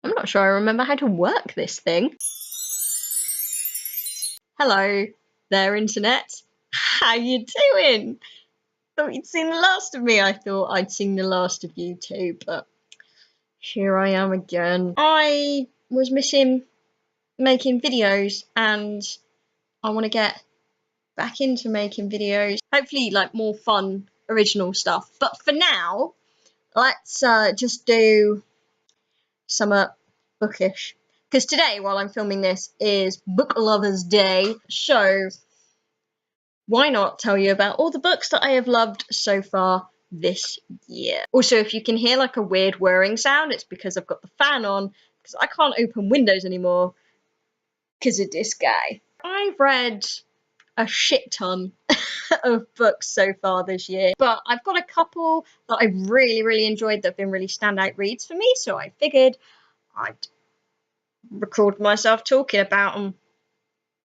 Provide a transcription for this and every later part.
I'm not sure I remember how to work this thing. Hello there, internet. How you doing? Thought you'd seen the last of me. I thought I'd seen the last of you too, but here I am again. I was missing making videos, and I want to get back into making videos. Hopefully, like, more fun, original stuff. But for now, let's just do some bookish. Because today, while I'm filming this, is Book Lovers Day. So why not tell you about all the books that I have loved so far this year. Also, if you can hear like a weird whirring sound, it's because I've got the fan on, because I can't open windows anymore because of this guy. I've read a shit ton of books so far this year, but I've got a couple that I've really enjoyed that have been really standout reads for me, so I figured I'd record myself talking about them.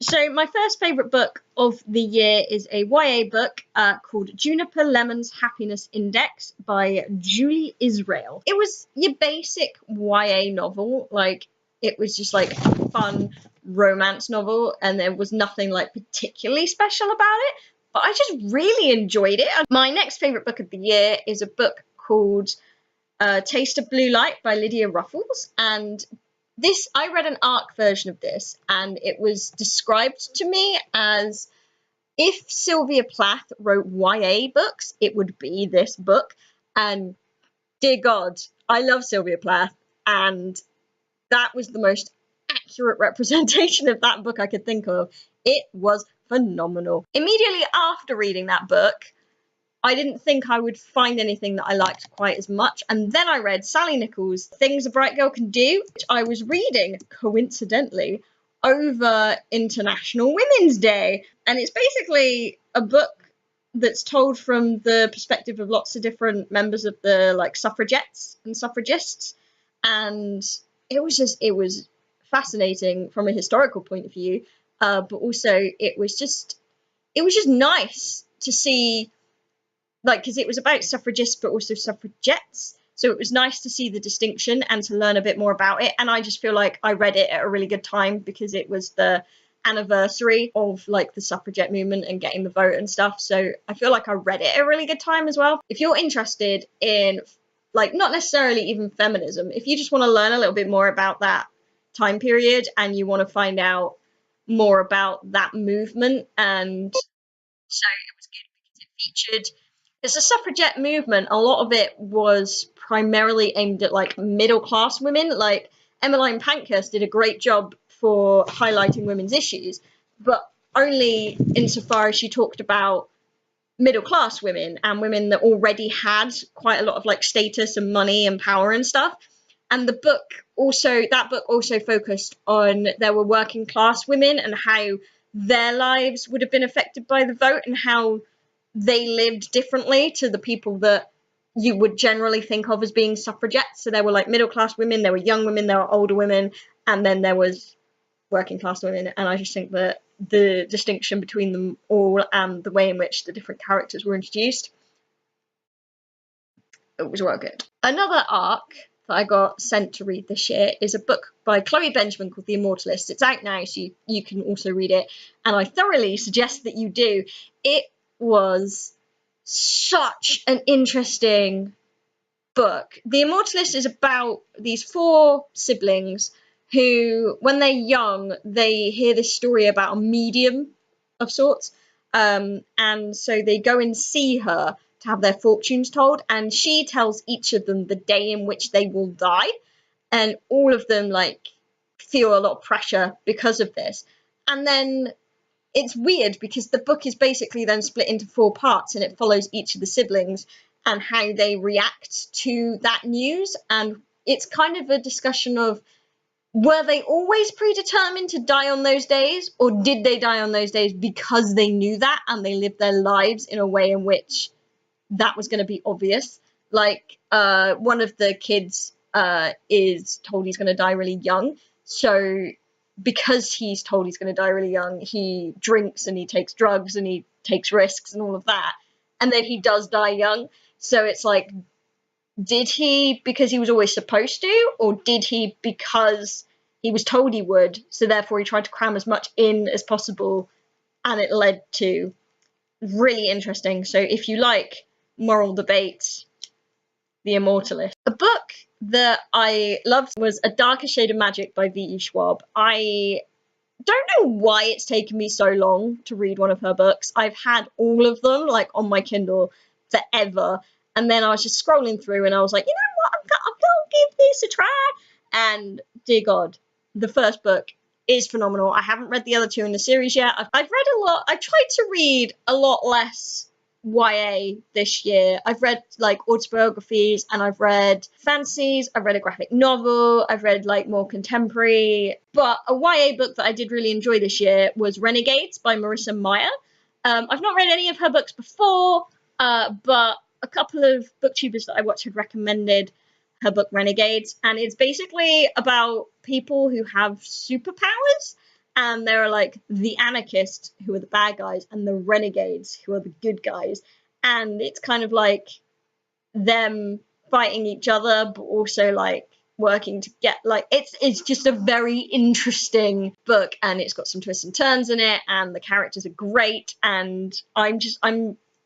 So my first favourite book of the year is a YA book called Juniper Lemon's Happiness Index by Julie Israel. It was your basic YA novel, like it was just like a fun romance novel, and there was nothing like particularly special about it, but I just really enjoyed it. My next favourite book of the year is a book called Taste of Blue Light by Lydia Ruffles, and I read an ARC version of this, and it was described to me as if Sylvia Plath wrote YA books, it would be this book. And dear God, I love Sylvia Plath, and that was the most accurate representation of that book I could think of. It was phenomenal. Immediately after reading that book, I didn't think I would find anything that I liked quite as much, and then I read Sally Nichols' Things a Bright Girl Can Do, which I was reading, coincidentally, over International Women's Day, and it's basically a book that's told from the perspective of lots of different members of the, like, suffragettes and suffragists, and it was fascinating from a historical point of view, but also it was just nice to see, like, because it was about suffragists but also suffragettes, so it was nice to see the distinction and to learn a bit more about it. And I just feel like I read it at a really good time because it was the anniversary of, like, the suffragette movement and getting the vote and stuff, so I feel like I read it at a really good time as well. If you're interested in, like, not necessarily even feminism, if you just want to learn a little bit more about that time period and you want to find out more about that movement, and so it was good because it featured, it's a suffragette movement, a lot of it was primarily aimed at, like, middle-class women. Like, Emmeline Pankhurst did a great job for highlighting women's issues, but only insofar as she talked about middle-class women and women that already had quite a lot of, like, status and money and power and stuff. And that book also focused on, there were working-class women and how their lives would have been affected by the vote and how they lived differently to the people that you would generally think of as being suffragettes. So there were, like, middle-class women, there were young women, there were older women, and then there was working-class women. And I just think that the distinction between them all and the way in which the different characters were introduced, it was well good. Another arc that I got sent to read this year is a book by Chloe Benjamin called The Immortalist. It's out now, so you can also read it, and I thoroughly suggest that you do. It was such an interesting book. The Immortalist is about these 4 siblings who, when they're young, they hear this story about a medium of sorts, and so they go and see her to have their fortunes told, and she tells each of them the day in which they will die, and all of them, like, feel a lot of pressure because of this. And then it's weird because the book is basically then split into 4 parts, and it follows each of the siblings and how they react to that news. And it's kind of a discussion of, were they always predetermined to die on those days, or did they die on those days because they knew that and they lived their lives in a way in which that was going to be obvious? Like, one of the kids is told he's going to die really young, so because he's told he's going to die really young, he drinks and he takes drugs and he takes risks and all of that, and then he does die young. So it's like, did he because he was always supposed to, or did he because he was told he would, so therefore he tried to cram as much in as possible, and it led to really interesting. So if you like moral debates, The Immortalist. A book that I loved was A Darker Shade of Magic by V.E. Schwab. I don't know why it's taken me so long to read one of her books. I've had all of them like on my Kindle forever, and then I was just scrolling through and I was like, you know what, I'm gonna give this a try. And dear God, the first book is phenomenal. I haven't read the other two in the series yet. I've read a lot. I've tried to read a lot less YA this year. I've read like autobiographies, and I've read fantasies, I've read a graphic novel, I've read like more contemporary, but a YA book that I did really enjoy this year was Renegades by Marissa Meyer. I've not read any of her books before, but a couple of booktubers that I watch had recommended her book Renegades, and it's basically about people who have superpowers, and there are like the anarchists who are the bad guys and the renegades who are the good guys, and it's kind of like them fighting each other but also like working to get like it's just a very interesting book, and it's got some twists and turns in it, and the characters are great, and I'm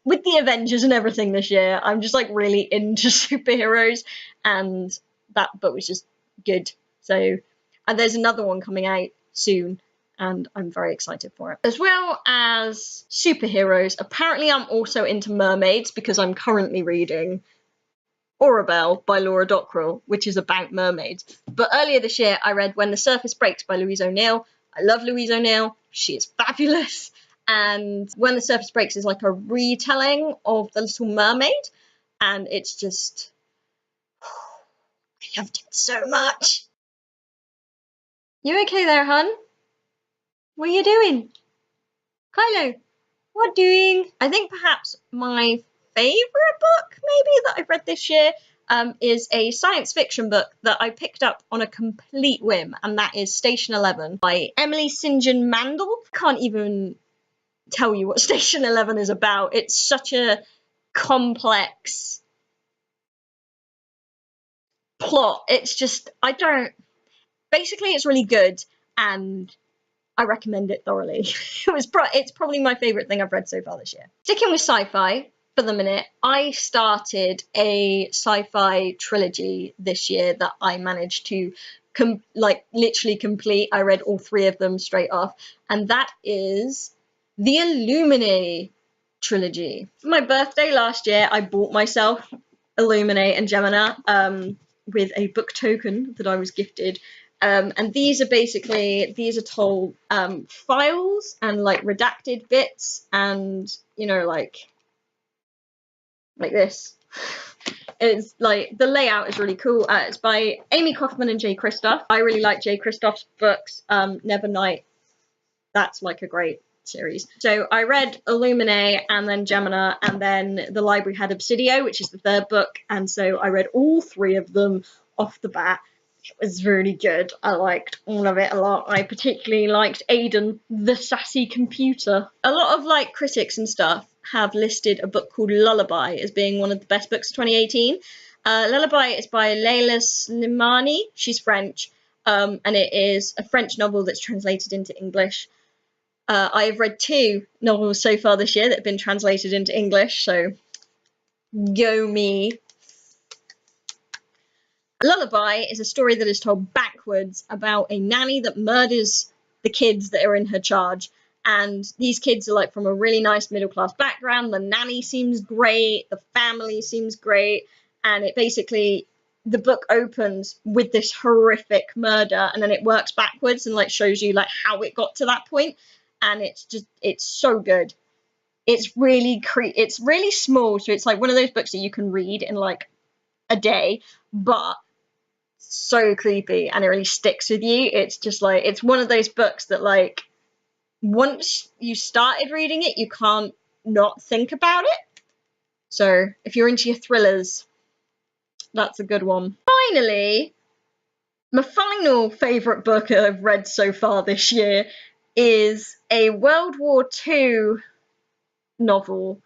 with the Avengers and everything this year, I'm just like really into superheroes, and that book was just good. So, and there's another one coming out soon, and I'm very excited for it. As well as superheroes, apparently I'm also into mermaids because I'm currently reading Orabelle by Laura Dockrell, which is about mermaids. But earlier this year I read When the Surface Breaks by Louise O'Neill. I love Louise O'Neill. She is fabulous. And When the Surface Breaks is like a retelling of The Little Mermaid, and it's just, I loved it so much. You okay there, hun? What are you doing? Kylo, what doing? I think perhaps my favourite book, maybe, that I've read this year is a science fiction book that I picked up on a complete whim, and that is Station 11 by Emily St. John Mandel. Can't even tell you what Station 11 is about. It's such a complex plot. It's just, basically it's really good, and I recommend it thoroughly. It's probably my favourite thing I've read so far this year. Sticking with sci-fi for the minute, I started a sci-fi trilogy this year that I managed to literally complete. I read all three of them straight off, and that is the Illuminae trilogy. For my birthday last year, I bought myself Illuminae and Gemina with a book token that I was gifted. And these are told files and like redacted bits, and you know, like this. It's like the layout is really cool. It's by Amy Kaufman and Jay Kristoff. I really like Jay Kristoff's books. Nevernight, that's like a great series. So I read Illuminae and then Gemina, and then the library had Obsidio, which is the third book, and so I read all three of them off the bat. It was really good. I liked all of it a lot. I particularly liked Aidan, the sassy computer. A lot of like critics and stuff have listed a book called Lullaby as being one of the best books of 2018. Lullaby is by Leila Slimani. She's French, and it is a French novel that's translated into English. I have read 2 novels so far this year that have been translated into English, so go me. Lullaby is a story that is told backwards about a nanny that murders the kids that are in her charge. And these kids are like from a really nice middle-class background. The nanny seems great. The family seems great. And it basically, the book opens with this horrific murder, and then it works backwards and like shows you like how it got to that point. And it's so good. It's really it's really small. So it's like one of those books that you can read in like a day, but so creepy, and it really sticks with you. It's just like, it's one of those books that like once you started reading it, you can't not think about it. So if you're into your thrillers, that's a good one. Finally, my final favourite book I've read so far this year is a World War II novel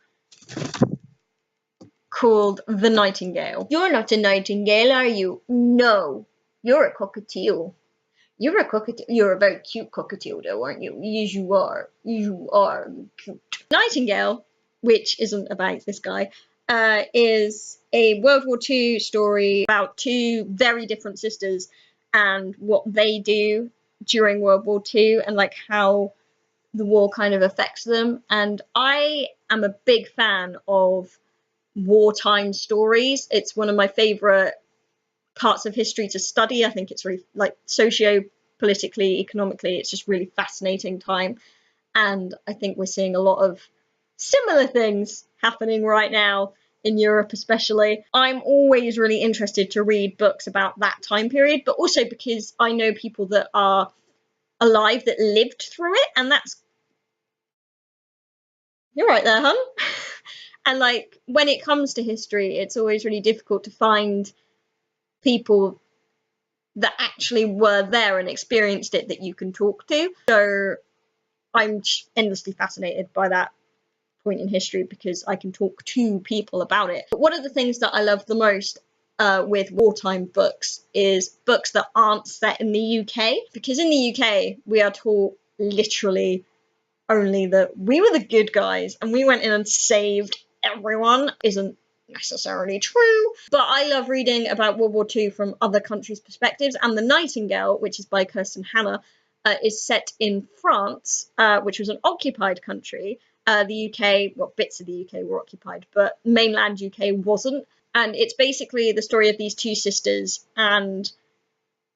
called The Nightingale. You're not a nightingale, are you? No, you're a cockatiel. You're a cockatiel. You're a very cute cockatiel, though, aren't you? Yes, you are. You are cute. Nightingale, which isn't about this guy, is a World War II story about two very different sisters and what they do during World War II and like how the war kind of affects them. And I am a big fan of wartime stories. It's one of my favorite parts of history to study. I think it's really like socio-politically, economically, it's just really fascinating time. And I think we're seeing a lot of similar things happening right now in Europe, especially. I'm always really interested to read books about that time period, but also because I know people that are alive that lived through it, and that's you're right there, hun. And like when it comes to history, it's always really difficult to find people that actually were there and experienced it that you can talk to. So I'm endlessly fascinated by that point in history because I can talk to people about it. But one of the things that I love the most with wartime books is books that aren't set in the UK, because in the UK we are taught literally only that we were the good guys and we went in and saved everyone. Isn't necessarily true, but I love reading about World War II from other countries' perspectives. And The Nightingale, which is by Kirsten Hanna, is set in France, which was an occupied country. The UK, well, bits of the UK were occupied, but mainland UK wasn't. And it's basically the story of these two sisters and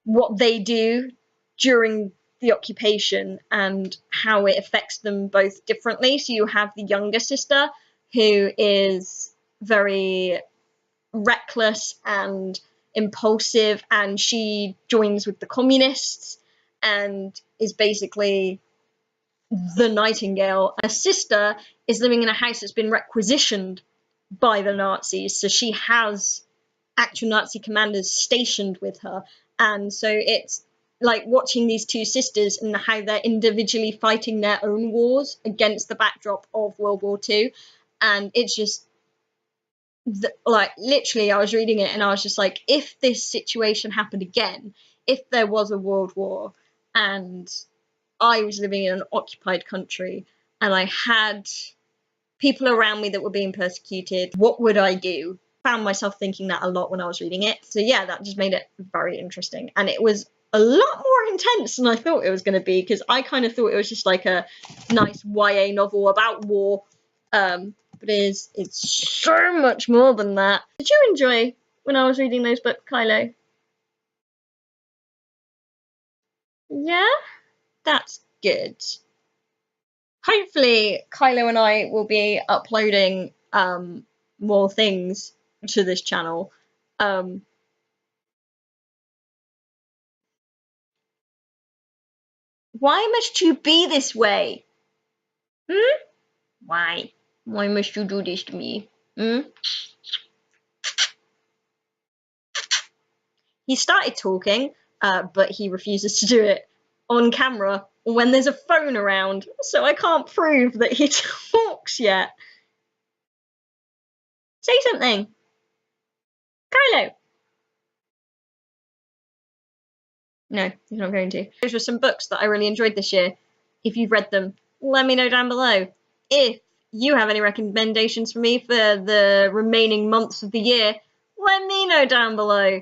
what they do during the occupation and how it affects them both differently. So you have the younger sister who is very reckless and impulsive, and she joins with the communists and is basically the Nightingale. Her sister is living in a house that's been requisitioned by the Nazis, so she has actual Nazi commanders stationed with her, and so it's like watching these two sisters and how they're individually fighting their own wars against the backdrop of World War II. And it's just like literally I was reading it and I was just like, if this situation happened again, if there was a world war and I was living in an occupied country and I had people around me that were being persecuted, what would I do? Found myself thinking that a lot when I was reading it. So yeah, that just made it very interesting. And it was a lot more intense than I thought it was going to be, because I kind of thought it was just like a nice YA novel about war. But it's so much more than that. Did you enjoy when I was reading those books, Kylo? Yeah, that's good. Hopefully Kylo and I will be uploading more things to this channel. Why must you be this way? Hmm? Why? Why must you do this to me? Hmm? He started talking, but he refuses to do it on camera when there's a phone around, so I can't prove that he talks yet. Say something. Kylo. No, he's not going to. Those were some books that I really enjoyed this year. If you've read them, let me know down below. If you have any recommendations for me for the remaining months of the year, let me know down below.